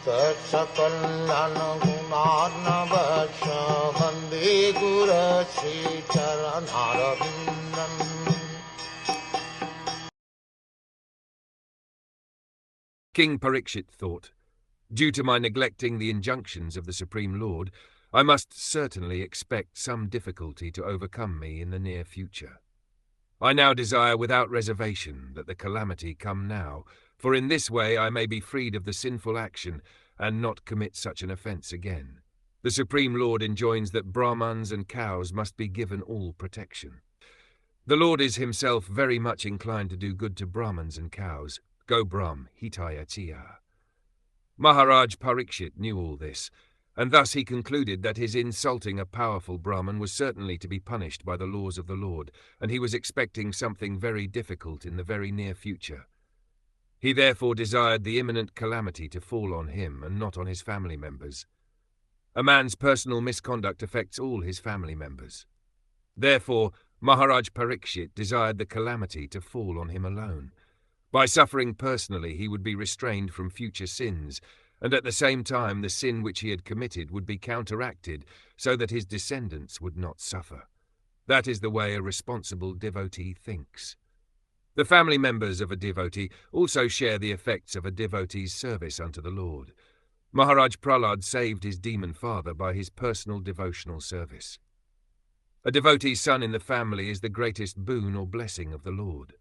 Sakalayan gunarnavasya Vande Guru Sri Charanaravindan. King Parikṣit thought, due to my neglecting the injunctions of the Supreme Lord, I must certainly expect some difficulty to overcome me in the near future. I now desire without reservation that the calamity come now, for in this way I may be freed of the sinful action and not commit such an offence again. The Supreme Lord enjoins that Brahmans and cows must be given all protection. The Lord is himself very much inclined to do good to Brahmans and cows. Go Brahm, hitaya tiya. Maharaj Parikṣit knew all this, and thus he concluded that his insulting a powerful Brahman was certainly to be punished by the laws of the Lord, and he was expecting something very difficult in the very near future. He therefore desired the imminent calamity to fall on him and not on his family members. A man's personal misconduct affects all his family members. Therefore, Maharaj Parikṣit desired the calamity to fall on him alone. By suffering personally, he would be restrained from future sins, and at the same time the sin which he had committed would be counteracted so that his descendants would not suffer. That is the way a responsible devotee thinks. The family members of a devotee also share the effects of a devotee's service unto the Lord. Maharaj Prahlad saved his demon father by his personal devotional service. A devotee's son in the family is the greatest boon or blessing of the Lord.